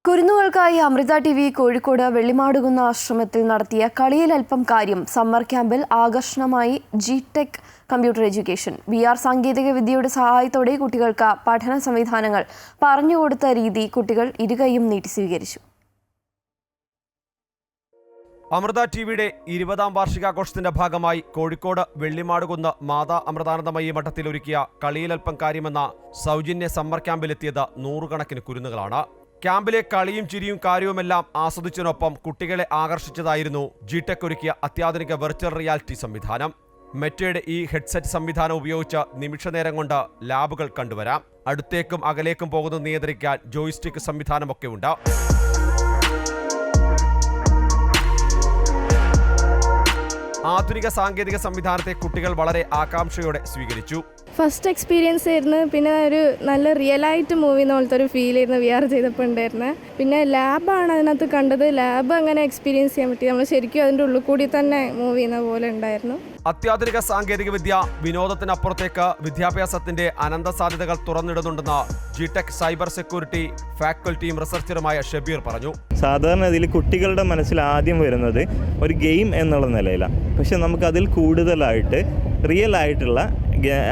കുരുന്നുകൾക്കായി Amrita TV Kozhikode Vellimadukunnu ആശ്രമത്തിൽ നടത്തിയ കളിയിൽ അല്പം കാര്യം സമ്മർ ക്യാമ്പിൽ ആകർഷണമായി ജി-ടെക് കമ്പ്യൂട്ടർ എഡ്യൂക്കേഷൻ. VR സാങ്കേതിക വിദ്യയുടെ സഹായത്തോടെ കുട്ടികൾക്ക് പഠന സംവിധാനങ്ങൾ പറഞ്ഞുകൊടുത്ത രീതി കുട്ടികൾ ഇരുകൈയും നീട്ടി സ്വീകരിച്ചു. അമൃത ടിവിയുടെ 20ാം വാർഷികാഘോഷത്തിന്റെ ഭാഗമായി കോഴിക്കോട് വെള്ളിമാടുകുന്ന് മാതാ അമൃതാനന്ദമയി മഠത്തിൽ ഒരുക്കിയ കളിയിലൽപ്പം കാര്യമെന്ന സൗജന്യ സമ്മർ ക്യാമ്പിലെത്തിയത് നൂറുകണക്കിന് കുരുന്നുകളാണ്. ക്യാമ്പിലെ കളിയും ചിരിയും കാര്യവുമെല്ലാം ആസ്വദിച്ചതിനൊപ്പം കുട്ടികളെ ആകർഷിച്ചതായിരുന്നു ജി-ടെക് ഒരുക്കിയ അത്യാധുനിക വെർച്വൽ റിയാലിറ്റി സംവിധാനം. മെറ്റയുടെ ഈ ഹെഡ്സെറ്റ് സംവിധാനം ഉപയോഗിച്ച് നിമിഷനേരം കൊണ്ട് ലാബുകൾ കണ്ടുവരാം. അടുത്തേക്കും അകലേക്കും പോകുന്നത് നിയന്ത്രിക്കാൻ ജോയ്സ്റ്റിക്ക് സംവിധാനമൊക്കെ ഉണ്ട്. ആധുനിക സാങ്കേതിക സംവിധാനത്തെ കുട്ടികൾ വളരെ ആകാംക്ഷയോടെ സ്വീകരിച്ചു. ഫസ്റ്റ് എക്സ്പീരിയൻസ് ആയിരുന്നു. പിന്നെ ഒരു നല്ല റിയലായിട്ട് മൂവി പോലത്തെ ഒരു ഫീൽ ആയിരുന്നു VR ചെയ്തപ്പോൾ ഉണ്ടായിരുന്നത്. പിന്നെ ലാബാണ് അതിനകത്ത് കണ്ടത്. ലാബ് അങ്ങനെ എക്സ്പീരിയൻസ് ചെയ്യാൻ പറ്റി. നമ്മൾ ശരിക്കും അതിൻ്റെ ഉള്ളിൽ കൂടി തന്നെ മൂവ് ചെയ്യുന്ന പോലെ ഉണ്ടായിരുന്നു. അത്യാധുനിക സാങ്കേതിക വിദ്യ വിനോദത്തിനപ്പുറത്തേക്ക് വിദ്യാഭ്യാസത്തിന്റെ അനന്ത സാധ്യതകൾ തുറന്നിടുന്നുണ്ടെന്ന് ജി-ടെക് സൈബർ സെക്യൂരിറ്റി ഫാക്കൽറ്റിയും റിസർച്ചറുമായ ഷബീർ പറഞ്ഞു. സാധാരണ ഇതിൽ കുട്ടികളുടെ മനസ്സിൽ ആദ്യം വരുന്നത് ഒരു ഗെയിം എന്നുള്ള നിലയിലാണ്. പക്ഷെ നമുക്കതിൽ കൂടുതലായിട്ട് റിയൽ ആയിട്ടുള്ള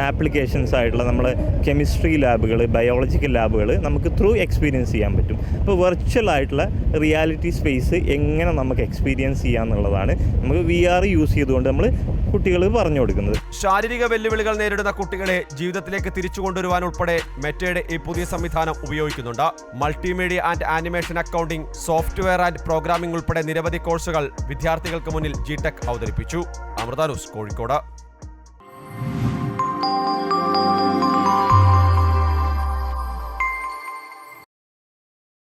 ആപ്ലിക്കേഷൻസ് ആയിട്ടുള്ള നമ്മൾ കെമിസ്ട്രി ലാബുകൾ, ബയോളജിക്കൽ ലാബുകൾ നമുക്ക് ത്രൂ എക്സ്പീരിയൻസ് ചെയ്യാൻ പറ്റും. അപ്പോൾ വെർച്വൽ ആയിട്ടുള്ള റിയാലിറ്റി സ്പേസ് എങ്ങനെ നമുക്ക് എക്സ്പീരിയൻസ് ചെയ്യാമെന്നുള്ളതാണ് നമുക്ക് VR യൂസ് ചെയ്തുകൊണ്ട് നമ്മൾ കുട്ടികൾ പറഞ്ഞു കൊടുക്കുന്നത്. ശാരീരിക വെല്ലുവിളികൾ നേരിടുന്ന കുട്ടികളെ ജീവിതത്തിലേക്ക് തിരിച്ചു കൊണ്ടുവരുവാൻ ഉൾപ്പെടെ മെറ്റയുടെ ഈ പുതിയ സംവിധാനം ഉപയോഗിക്കുന്നുണ്ട്. Multimedia and animation, accounting, software and programming ഉൾപ്പെടെ നിരവധി കോഴ്സുകൾ വിദ്യാർത്ഥികൾക്ക് മുന്നിൽ ജി-ടെക് അവതരിപ്പിച്ചു. അമൃത ന്യൂസ്, കോഴിക്കോട്.